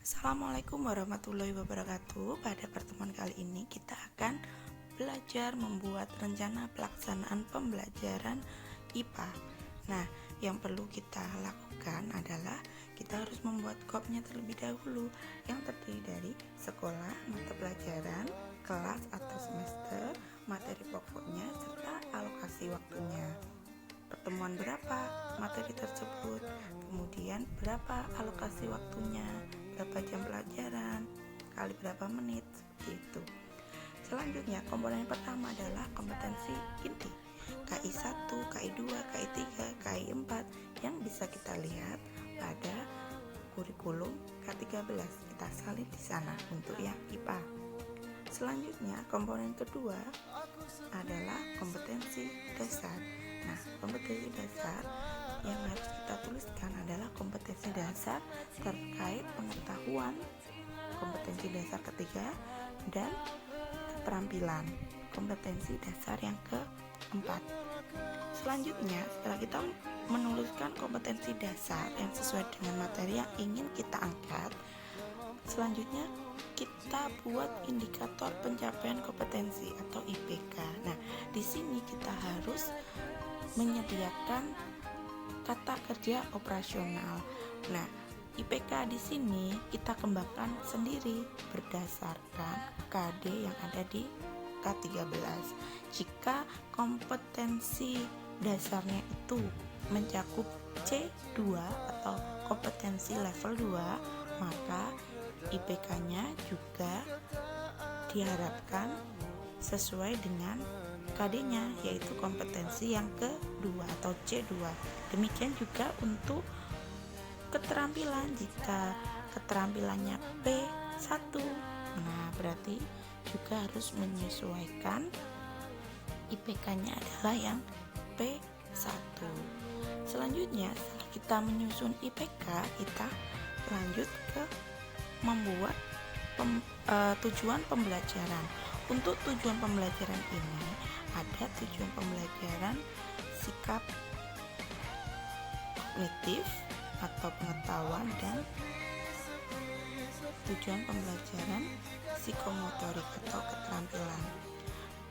Assalamualaikum warahmatullahi wabarakatuh. Pada pertemuan kali ini kita akan belajar membuat rencana pelaksanaan pembelajaran IPA. Nah, yang perlu kita lakukan adalah kita harus membuat KOP-nya terlebih dahulu, yang terdiri dari sekolah, mata pelajaran, kelas atau semester, materi pokoknya, serta alokasi waktunya. Pertemuan berapa materi tersebut, kemudian berapa alokasi waktunya, berapa jam pelajaran, kali berapa menit, seperti itu. Selanjutnya, komponen pertama adalah kompetensi inti KI 1, KI 2, KI 3, KI 4 yang bisa kita lihat pada kurikulum K13. Kita salin di sana untuk yang IPA. Selanjutnya, komponen kedua adalah kompetensi dasar. Nah, kompetensi dasar yang harus kita tuliskan adalah kompetensi dasar terkait pengetahuan, kompetensi dasar ketiga, dan keterampilan, kompetensi dasar yang keempat. Selanjutnya, setelah kita menuliskan kompetensi dasar yang sesuai dengan materi yang ingin kita angkat, selanjutnya kita buat indikator pencapaian kompetensi atau IPK. Nah, di sini kita harus menyediakan kata kerja operasional. Nah, IPK di sini kita kembangkan sendiri berdasarkan KD yang ada di K13. Jika kompetensi dasarnya itu mencakup C2 atau kompetensi level 2, maka IPK-nya juga diharapkan sesuai dengan KD-nya, yaitu kompetensi yang kedua atau C2. Demikian juga untuk keterampilan. Jika keterampilannya P1, nah berarti juga harus menyesuaikan IPK-nya adalah yang P1. Selanjutnya, setelah kita menyusun IPK, kita lanjut ke membuat tujuan pembelajaran. Untuk tujuan pembelajaran ini ada tujuan pembelajaran sikap kognitif atau pengetahuan dan tujuan pembelajaran psikomotorik atau keterampilan.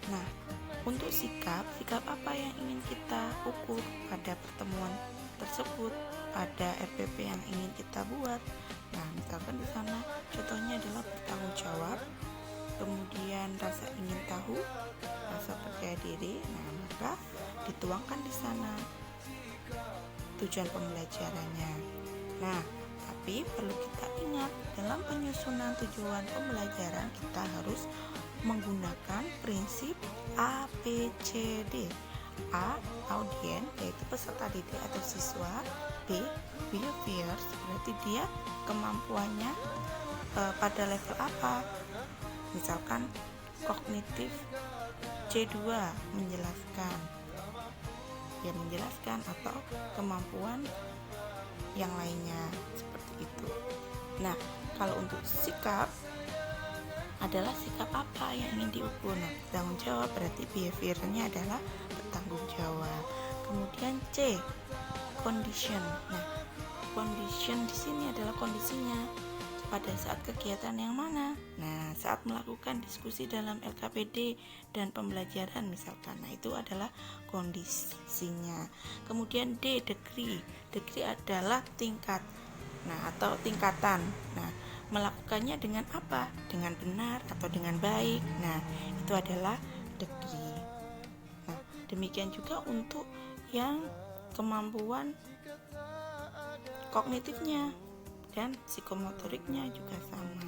Nah, untuk sikap apa yang ingin kita ukur pada pertemuan tersebut, pada RPP yang ingin kita buat. Nah, misalkan di sana contohnya adalah bertanggung jawab, kemudian rasa ingin tahu, rasa percaya diri. Nah, maka dituangkan di sana tujuan pembelajarannya. Nah, tapi perlu kita ingat, dalam penyusunan tujuan pembelajaran kita harus menggunakan prinsip ABCD. A. Audien, yaitu peserta didik atau siswa. B. Behaviors, berarti dia kemampuannya pada level apa. Misalkan kognitif C2 menjelaskan atau kemampuan yang lainnya, seperti itu. Nah, kalau untuk sikap adalah sikap apa yang ingin diukur. Nah, bertanggung jawab berarti behaviornya adalah bertanggung jawab. Kemudian C, condition. Nah, condition di sini adalah kondisinya pada saat kegiatan yang mana. Nah, saat melakukan diskusi dalam LKPD dan pembelajaran misalkan. Nah, itu adalah kondisinya. Kemudian D, degree. Degree adalah tingkat. Nah, atau tingkatan. Nah, melakukannya dengan apa? Dengan benar atau dengan baik. Nah, itu adalah degree. Nah, demikian juga untuk yang kemampuan kognitifnya dan psikomotoriknya juga sama,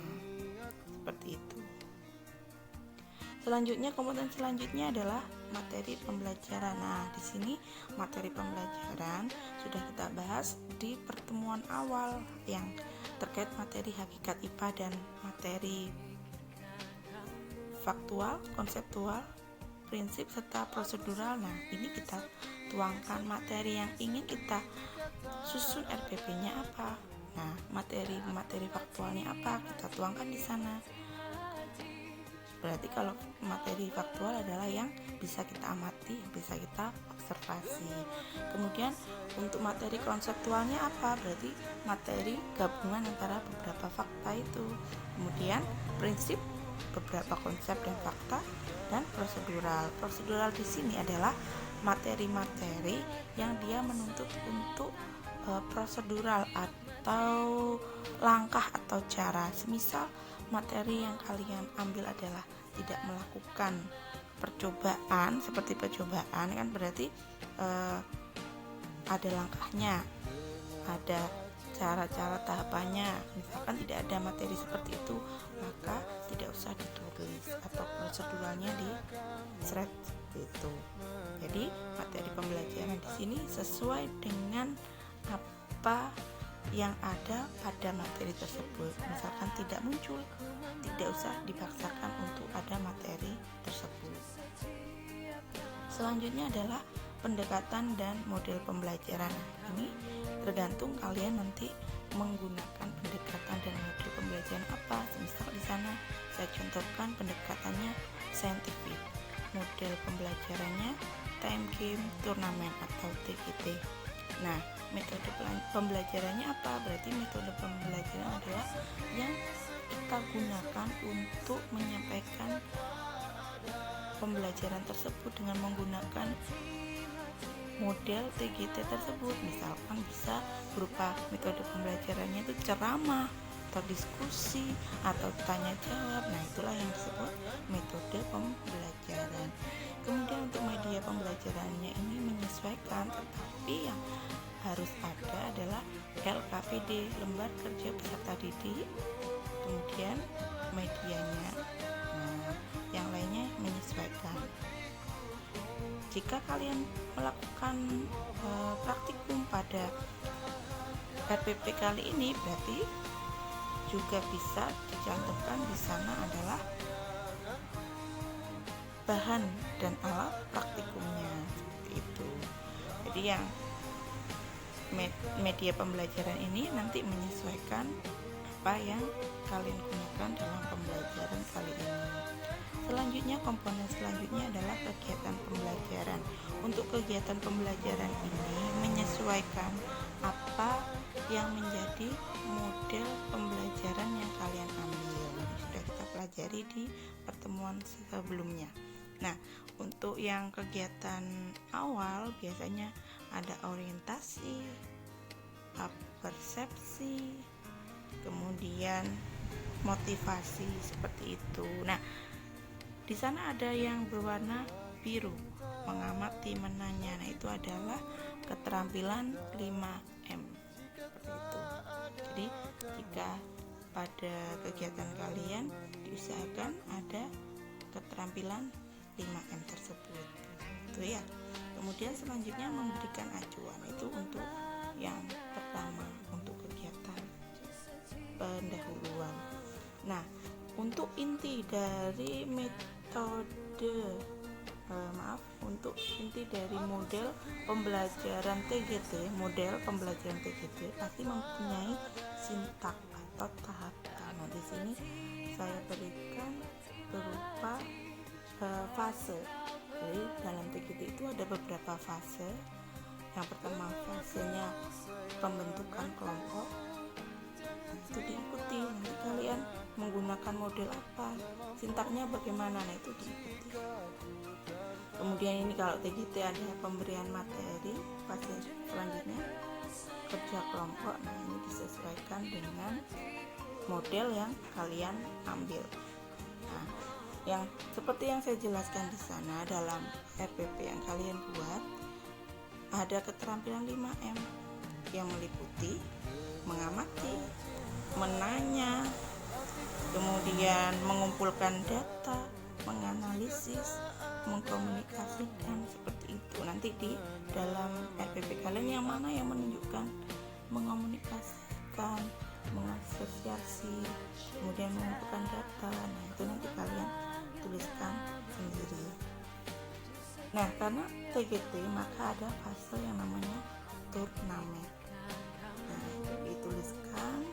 seperti itu. Selanjutnya, komponen selanjutnya adalah materi pembelajaran. Nah, di sini materi pembelajaran sudah kita bahas di pertemuan awal yang terkait materi hakikat IPA dan materi faktual, konseptual, prinsip serta prosedural. Nah, ini kita tuangkan materi yang ingin kita susun RPP-nya apa. Nah, materi faktualnya apa, kita tuangkan di sana. Berarti kalau materi faktual adalah yang bisa kita amati, bisa kita observasi. Kemudian untuk materi konseptualnya apa? Berarti materi gabungan antara beberapa fakta fakta itu. Kemudian prinsip, beberapa konsep dan fakta, dan prosedural. Prosedural di sini adalah materi-materi yang dia menuntut untuk prosedural atau langkah atau cara. Semisal materi yang kalian ambil adalah tidak melakukan percobaan, seperti percobaan kan berarti ada langkahnya, ada cara-cara tahapannya. Misalkan tidak ada materi seperti itu, maka tidak usah ditulis atau proseduralnya di shred itu. Jadi materi pembelajaran di sini sesuai dengan apa yang ada pada materi tersebut. Misalkan tidak muncul, tidak usah dipaksakan untuk ada materi tersebut. Selanjutnya adalah pendekatan dan model pembelajaran. Ini tergantung kalian nanti menggunakan pendekatan dan model pembelajaran apa. Misal di sana saya contohkan pendekatannya saintifik, model pembelajarannya time game turnamen atau TGT. Nah, metode pembelajarannya apa? Berarti metode pembelajaran adalah yang kita gunakan untuk menyampaikan pembelajaran tersebut dengan menggunakan model TGT tersebut. Misalkan bisa berupa metode pembelajarannya itu ceramah atau diskusi atau tanya jawab. Nah, itulah yang disebut metode pembelajaran. Kemudian untuk media pembelajarannya ini menyesuaikan, tetapi yang harus ada adalah LKPD, lembar kerja peserta didik, kemudian medianya. Nah, yang lainnya menyesuaikan. Jika kalian melakukan praktikum pada RPP kali ini, berarti juga bisa dicantumkan di sana adalah bahan dan alat praktikumnya, seperti itu. Jadi yang media pembelajaran ini nanti menyesuaikan apa yang kalian gunakan dalam pembelajaran kali ini. Selanjutnya, komponen selanjutnya adalah kegiatan pembelajaran. Untuk kegiatan pembelajaran ini menyesuaikan apa yang menjadi model pembelajaran yang kalian ambil. Sudah kita pelajari di pertemuan sebelumnya. Nah, untuk yang kegiatan awal biasanya ada orientasi, persepsi, kemudian motivasi, seperti itu. Nah, di sana ada yang berwarna biru, mengamati, menanya. Nah, itu adalah keterampilan 5M, seperti itu. Jadi, jika pada kegiatan kalian diusahakan ada keterampilan 5M tersebut. Itu ya. Kemudian selanjutnya memberikan acuan. Itu untuk yang pertama, untuk kegiatan pendahuluan. Nah, untuk inti dari untuk inti dari model pembelajaran TGT, pasti mempunyai sintak atau tahapan. Nah, di sini saya berikan berupa fase. Jadi dalam TGT itu ada beberapa fase. Yang pertama fasenya pembentukan kelompok. Itu diikuti, nanti kalian menggunakan model apa, sintaknya bagaimana, nah itu diikuti. Kemudian ini kalau TGT ada pemberian materi, fase selanjutnya kerja kelompok. Nah, ini disesuaikan dengan model yang kalian ambil. Nah, yang seperti yang saya jelaskan di sana dalam RPP yang kalian buat, ada keterampilan 5M yang meliputi mengamati, menanya, kemudian mengumpulkan data, menganalisis, mengkomunikasikan, seperti itu. Nanti di dalam RPP kalian yang mana yang menunjukkan mengomunikasikan, mengasosiasi, kemudian mengumpulkan data. Nah, itu nanti kalian tuliskan sendiri. Nah, karena TGT maka ada fase yang namanya turnamen. Nah, itu dituliskan.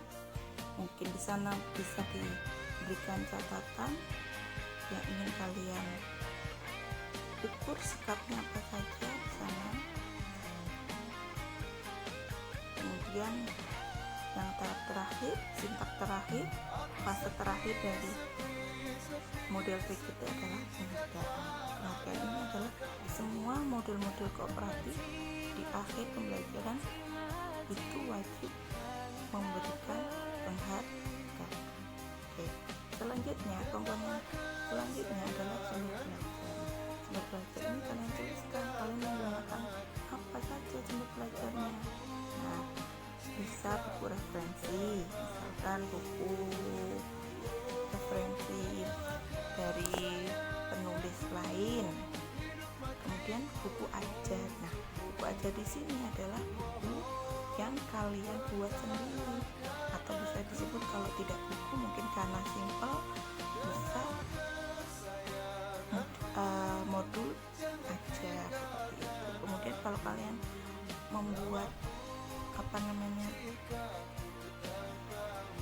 Mungkin di sana bisa diberikan catatan yang ingin kalian ukur sikapnya apa saja di sana. Kemudian yang tahap terakhir, sintak terakhir, fase terakhir dari model PGT adalah penghargaan. Penghargaan ini adalah semua model-model kooperatif di akhir pembelajaran itu wajib memberikan penghargaan. Oke, selanjutnya komponen selanjutnya adalah sumber belajar. Sumber belajar ini kalian tuliskan, kalian menggunakan apa saja sumber belajarnya. Nah, bisa buku referensi, misalkan buku referensi dari penulis lain. Kemudian buku ajar. Nah, buku ajar di sini adalah buku yang kalian buat sendiri, atau bisa disebut kalau tidak buku mungkin karena simple bisa modul ajar seperti itu. Kemudian kalau kalian membuat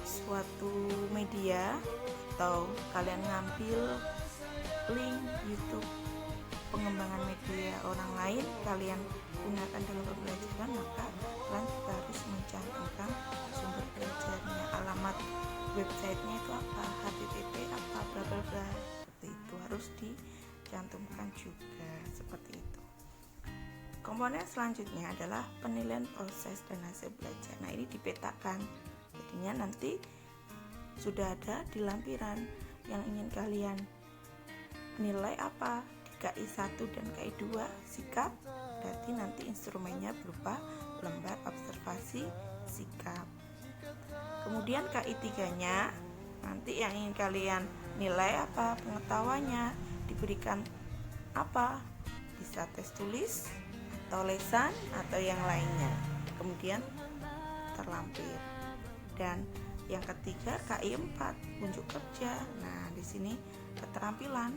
suatu media atau kalian ngambil link YouTube pengembangan media orang lain kalian gunakan dalam pembelajaran, maka kalian juga harus mencantumkan sumber belajarnya, alamat websitenya itu apa, http apa, bla bla bla, seperti itu harus dicantumkan juga seperti itu. Komponen selanjutnya adalah penilaian proses dan hasil belajar. Nah, ini dipetakan, jadinya nanti sudah ada di lampiran yang ingin kalian nilai apa. Di KI 1 dan KI 2 sikap, berarti nanti instrumennya berupa lembar observasi sikap. Kemudian KI 3 nya nanti yang ingin kalian nilai apa, pengetahuannya, diberikan apa, bisa tes tulis atau lesan atau yang lainnya, kemudian terlampir. Dan yang ketiga KI 4 unjuk kerja. Nah, di sini keterampilan,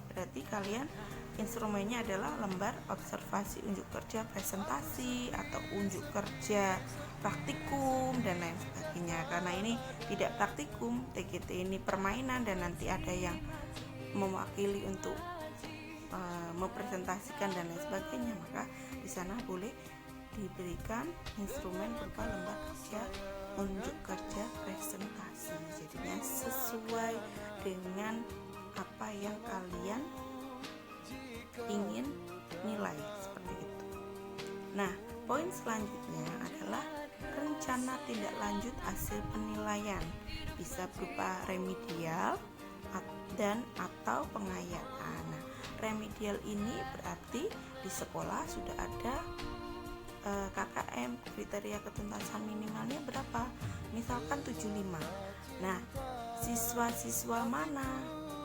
berarti kalian instrumennya adalah lembar observasi unjuk kerja presentasi atau unjuk kerja praktikum dan lain sebagainya. Karena ini tidak praktikum, TGT ini permainan dan nanti ada yang mewakili untuk mempresentasikan dan lain sebagainya, maka di sana boleh diberikan instrumen berupa lembar kerja unjuk kerja presentasi. Jadinya sesuai dengan apa yang kalian ingin nilai, seperti itu. Nah, poin selanjutnya adalah rencana tindak lanjut hasil penilaian, bisa berupa remedial dan atau pengayaan. Nah, remedial ini berarti di sekolah sudah ada KKM, kriteria ketuntasan minimalnya berapa, misalkan 75. Nah, siswa-siswa mana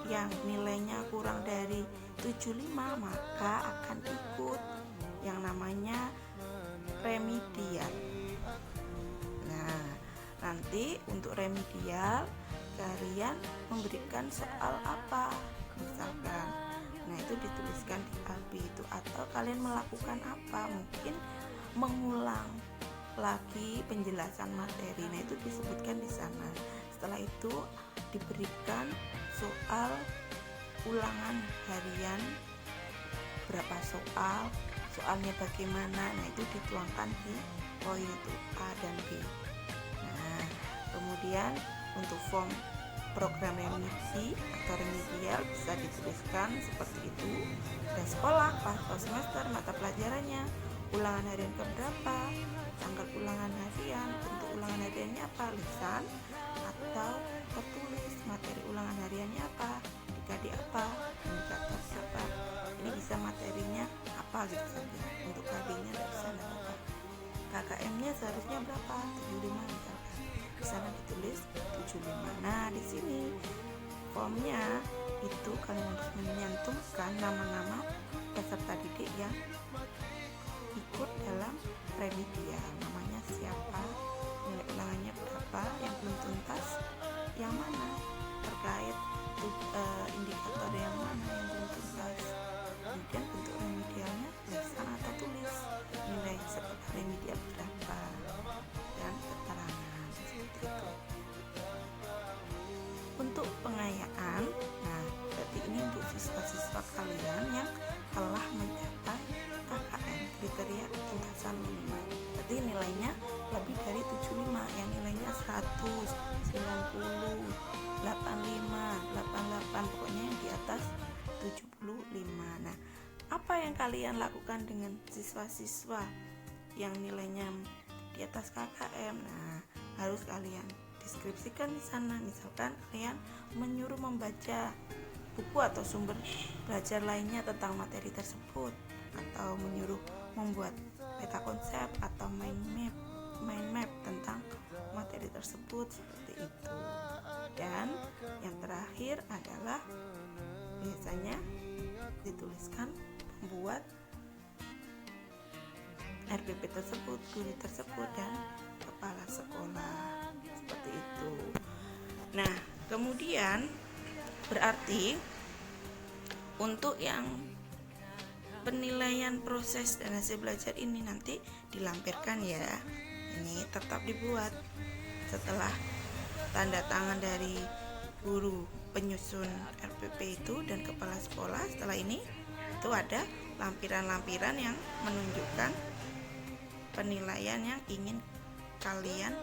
yang nilainya kurang dari 75 maka akan ikut yang namanya remedial. Nah, nanti untuk remedial kalian memberikan soal apa misalkan, nah itu dituliskan di AB itu, atau kalian melakukan apa, mungkin mengulang lagi penjelasan materi, nah itu disebutkan di sana. Setelah itu diberikan soal ulangan harian berapa soal, soalnya bagaimana, nah itu dituangkan di poin itu A dan B. Nah, kemudian untuk form program remisi atau remedial bisa dituliskan seperti itu, dan sekolah pas semester mata pelajarannya, ulangan harian keberapa, tanggal ulangan harian, bentuk ulangan hariannya apa, lisan atau tertulis, materi ulangan hariannya apa, dikadi apa, indikator apa, ini bisa materinya apa gitu saja. Untuk KD-nya tidak bisa apa, KKM-nya seharusnya berapa, 75 misalkan, di sana ditulis 75. Nah, di sini formnya itu kalian harus menyantumkan nama-nama peserta didik yang ikut dalam remedial, namanya siapa, nilai ulangannya berapa, yang belum tuntas yang mana, terkait indikator yang mana yang belum tuntas, kemudian bentuk remedialnya lisan atau tulis, nilai seperti remedial berapa, dan keterangan seperti itu. Untuk pengayaan, nah berarti ini untuk siswa-siswa kalian yang telah mencapai KKM, kriteria ketuntasan minimal, berarti nilainya lebih dari 75, yang nilainya 100, 90, kalian lakukan dengan siswa-siswa yang nilainya di atas KKM. Nah, harus kalian deskripsikan di sana. Misalkan kalian menyuruh membaca buku atau sumber belajar lainnya tentang materi tersebut, atau menyuruh membuat peta konsep atau mind map tentang materi tersebut, seperti itu. Dan yang terakhir adalah biasanya dituliskan membuat RPP tersebut, guru tersebut, dan kepala sekolah, seperti itu. Nah, kemudian berarti untuk yang penilaian proses dan hasil belajar ini nanti dilampirkan ya. Ini tetap dibuat setelah tanda tangan dari guru penyusun RPP itu dan kepala sekolah. Setelah ini itu ada lampiran-lampiran yang menunjukkan penilaian yang ingin kalian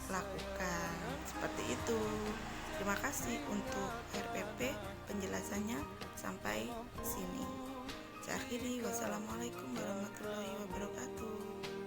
lakukan, seperti itu. Terima kasih untuk RPP, penjelasannya sampai sini. Saya akhiri, wassalamualaikum warahmatullahi wabarakatuh.